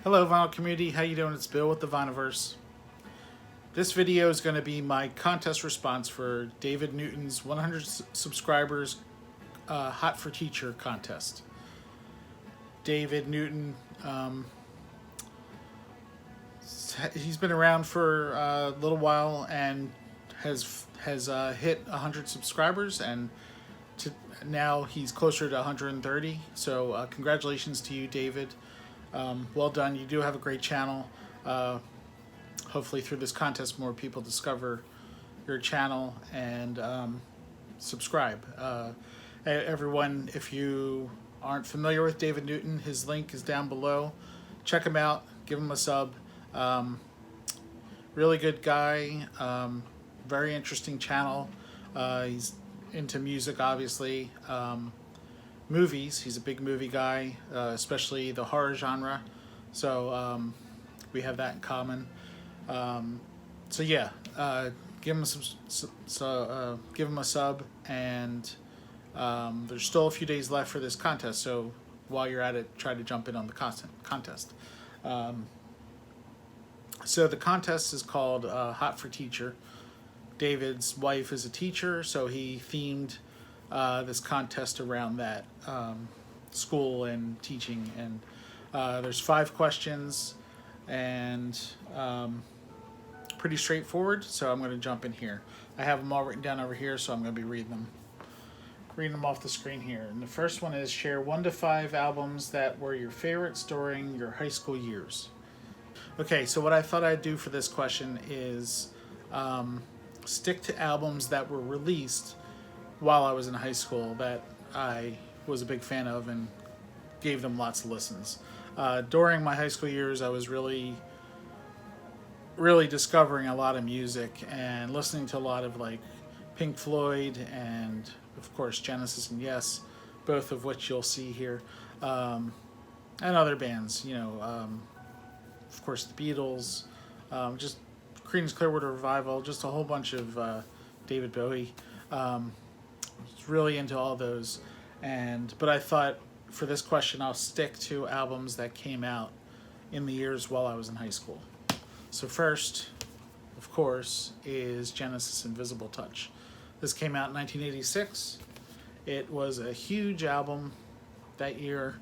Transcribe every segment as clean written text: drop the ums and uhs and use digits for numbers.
Hello vinyl community, how you doing? It's Bill with the Vinyverse. This video is going to be my contest response for David Newton's 100 subscribers Hot for Teacher contest. David Newton, he's been around for a little while and has hit 100 subscribers, and now he's closer to 130. So congratulations to you, David. Well done. You do have a great channel. Hopefully through this contest more people discover your channel and subscribe. Everyone, if you aren't familiar with David Newton, his link is down below. Check him out. Give him a sub. Really good guy. Very interesting channel. He's into music, obviously. Movies. He's a big movie guy, especially the horror genre. So we have that in common. So yeah, give him give him a sub, and there's still a few days left for this contest. So while you're at it, try to jump in on the contest. So the contest is called Hot for Teacher. David's wife is a teacher, so he themed this contest around that, school and teaching. And there's 5 questions, and pretty straightforward. So I'm going to jump in here. I have them all written down over here, so I'm going to be reading them off the screen here. And the first one is: share 1 to 5 albums that were your favorites during your high school years. Okay, so what I thought I'd do for this question is stick to albums that were released while I was in high school that I was a big fan of and gave them lots of listens. During my high school years, I was really discovering a lot of music and listening to a lot of like Pink Floyd and of course Genesis and Yes, both of which you'll see here, and other bands, of course the Beatles, just Creedence Clearwater Revival, just a whole bunch of David Bowie. Really into all those, but I thought for this question I'll stick to albums that came out in the years while I was in high school. So first, of course, is Genesis Invisible Touch. This came out in 1986. It was a huge album that year.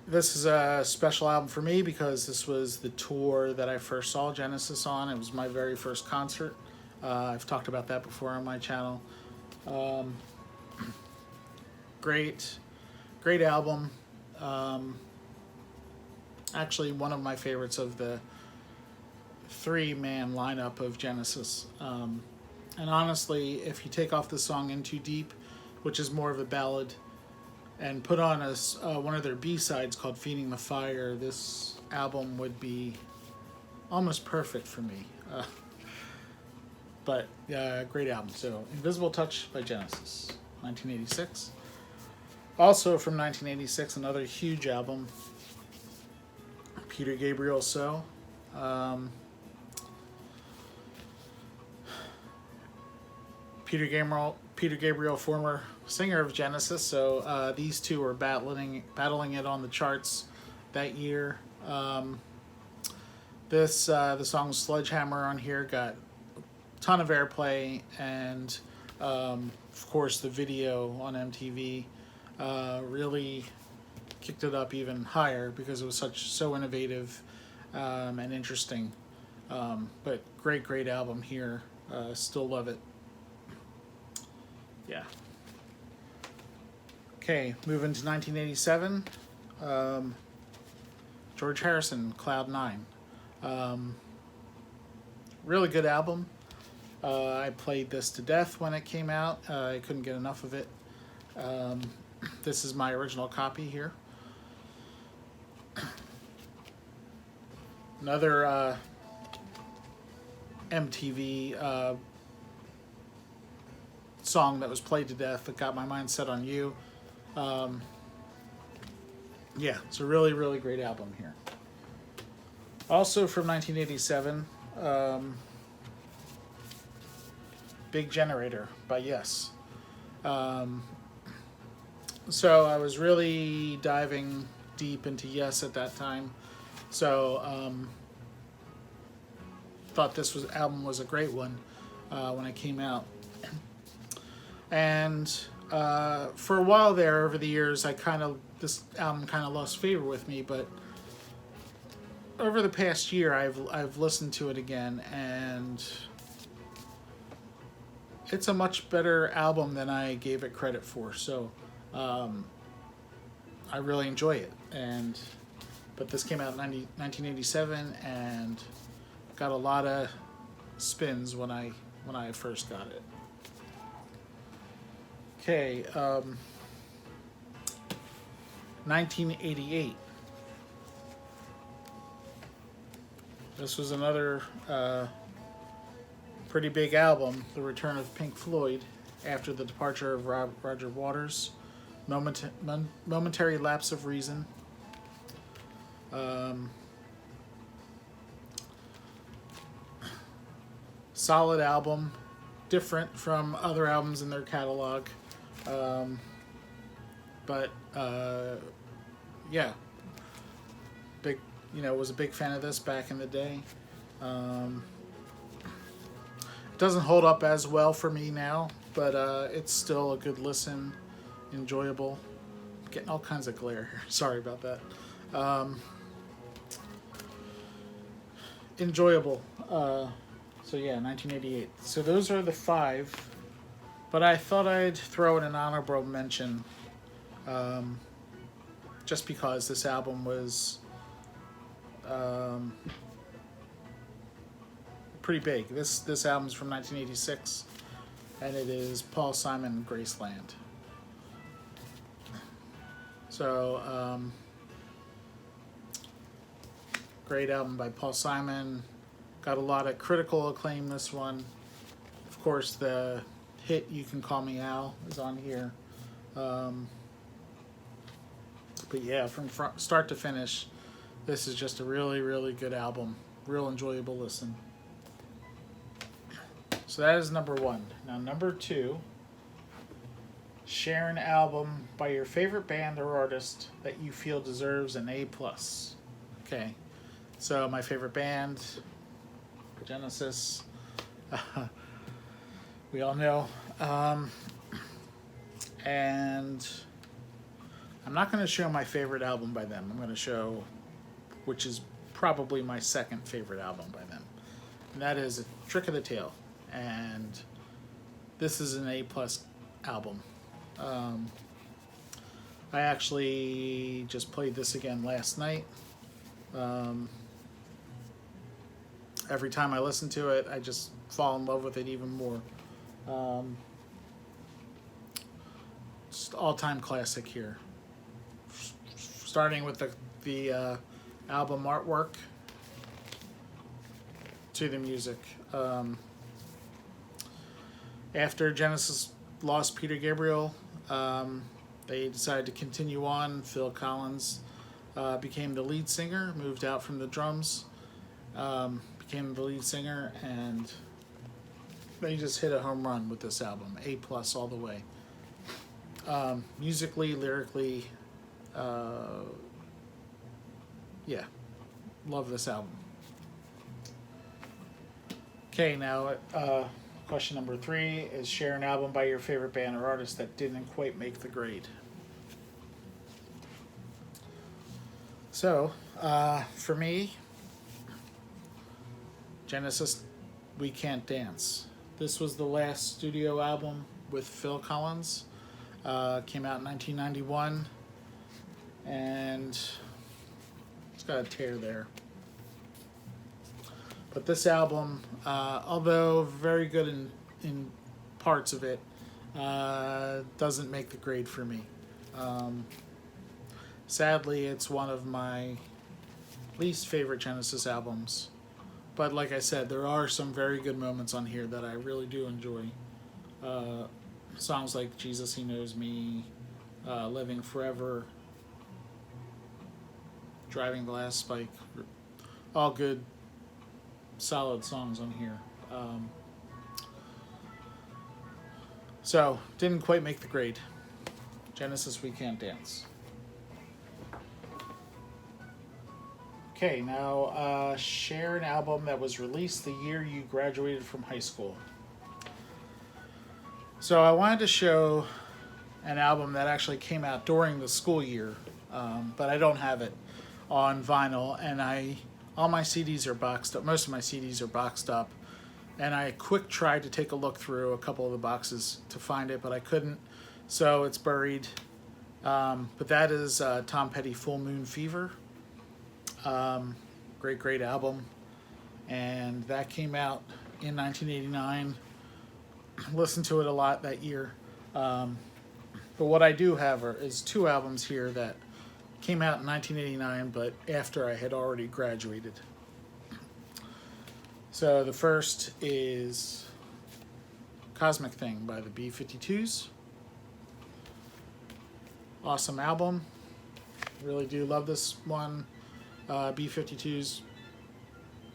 This is a special album for me because this was the tour that I first saw Genesis on. It was my very first concert. I've talked about that before on my channel. Great album. Actually, one of my favorites of the 3-man lineup of Genesis. And honestly, if you take off the song In Too Deep, which is more of a ballad, and put on one of their B-sides called Feeding the Fire, this album would be almost perfect for me. But great album. So Invisible Touch by Genesis, 1986. Also from 1986, another huge album, Peter Gabriel So. Peter Gabriel, former singer of Genesis, so these two were battling it on the charts that year. The song Sledgehammer on here got a ton of airplay, and of course the video on MTV really kicked it up even higher because it was so innovative and interesting. But great album here. Still love it. Yeah. Okay, moving to 1987. George Harrison, Cloud 9. Really good album. I played this to death when it came out. I couldn't get enough of it. This is my original copy here. Another MTV song that was played to death that got my mind set on you. Yeah, it's a really great album here. Also from 1987, Big Generator by Yes. So I was really diving deep into Yes at that time. So thought this was album was a great one when it came out. And for a while there, over the years, this album kind of lost favor with me. But over the past year, I've listened to it again, and it's a much better album than I gave it credit for. So I really enjoy it. But this came out in 1987 and got a lot of spins when I first got it. Okay, 1988. This was another pretty big album, the return of Pink Floyd after the departure of Roger Waters. Momentary lapse of reason. Solid album, different from other albums in their catalog. But yeah, big. Was a big fan of this back in the day. It doesn't hold up as well for me now, but it's still a good listen, enjoyable. I'm getting all kinds of glare. Sorry about that. Enjoyable. So yeah, 1988. So those are the 5. But I thought I'd throw in an honorable mention, just because this album was pretty big. This album's from 1986, and it is Paul Simon, Graceland. So great album by Paul Simon. Got a lot of critical acclaim, this one. Of course, the hit You Can Call Me Al is on here. But yeah, from start to finish, this is just a really, really good album. Real enjoyable listen. So that is number 1. Now number 2, share an album by your favorite band or artist that you feel deserves an A+. Okay, so my favorite band, Genesis. We all know. And I'm not going to show my favorite album by them. I'm going to show, which is probably my second favorite album by them. And that is A Trick of the Tail. And this is an A+ album. I actually just played this again last night. Every time I listen to it, I just fall in love with it even more. Just all-time classic here. Starting with the album artwork to the music. After Genesis lost Peter Gabriel, they decided to continue on. Phil Collins became the lead singer, moved out from the drums, became the lead singer, and they just hit a home run with this album. A+ all the way. Musically, lyrically, yeah, love this album. Okay, now question number 3 is share an album by your favorite band or artist that didn't quite make the grade. So, for me, Genesis, We Can't Dance. This was the last studio album with Phil Collins. Came out in 1991, and it's got a tear there. But this album, although very good in parts of it, doesn't make the grade for me. Sadly, it's one of my least favorite Genesis albums. But like I said, there are some very good moments on here that I really do enjoy. Songs like Jesus, He Knows Me, Living Forever, Driving the Last Spike, all good, solid songs on here. So, didn't quite make the grade. Genesis We Can't Dance. Okay, now share an album that was released the year you graduated from high school. So I wanted to show an album that actually came out during the school year, but I don't have it on vinyl, and all my CDs are boxed up. Most of my CDs are boxed up, and I tried to take a look through a couple of the boxes to find it, but I couldn't, so it's buried. But that is Tom Petty, Full Moon Fever. Great album, and that came out in 1989. Listened to it a lot that year. But what I do have is two albums here that came out in 1989, but after I had already graduated. So the first is Cosmic Thing by the B-52s. Awesome album. Really do love this one. B-52s,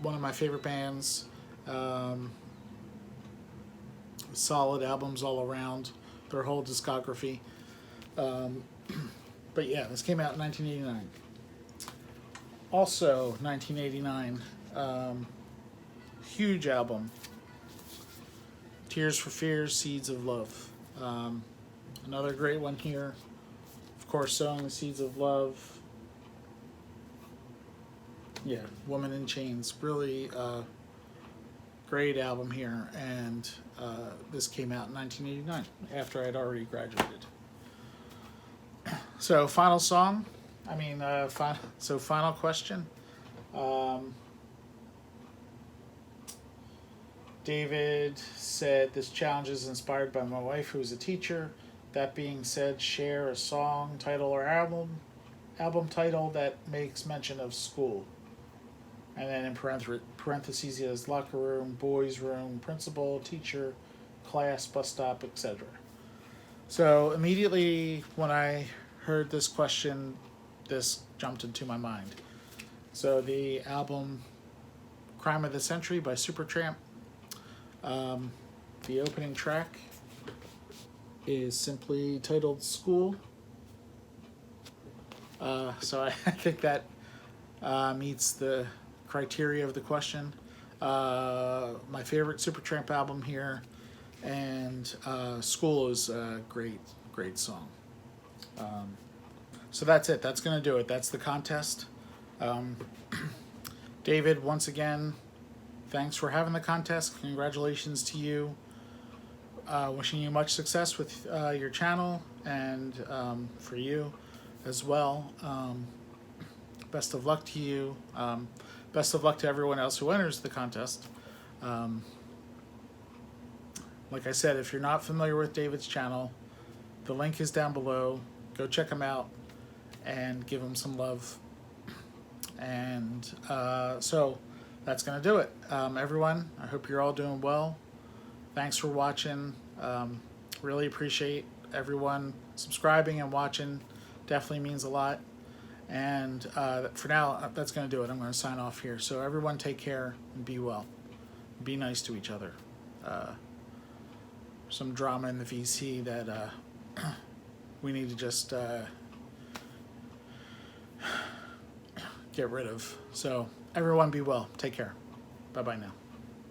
one of my favorite bands. Solid albums all around, their whole discography. But yeah, this came out in 1989. Also, 1989, huge album. Tears for Fears, Seeds of Love. Another great one here. Of course, Sowing the Seeds of Love. Yeah, Woman in Chains. Really great album here, and this came out in 1989 after I'd already graduated. So final song, final question. David said, this challenge is inspired by my wife, who is a teacher. That being said, share a song title or album title that makes mention of school. And then in parentheses, he has locker room, boys' room, principal, teacher, class, bus stop, etc. So immediately when I heard this question, this jumped into my mind. So the album Crime of the Century by Supertramp, the opening track is simply titled School. So I think that meets the criteria of the question. My favorite Supertramp album here, and School is a great song. So that's it. That's going to do it. That's the contest. David, once again, thanks for having the contest. Congratulations to you. Wishing you much success with your channel, and for you as well. Best of luck to you. Best of luck to everyone else who enters the contest. Like I said, if you're not familiar with David's channel, the link is down below. Go check him out and give him some love. And so that's going to do it. Everyone, I hope you're all doing well. Thanks for watching. Really appreciate everyone subscribing and watching. Definitely means a lot. And for now, that's going to do it. I'm going to sign off here. So everyone take care and be well. Be nice to each other. Some drama in the VC that we need to just get rid of. So everyone be well. Take care. Bye-bye now.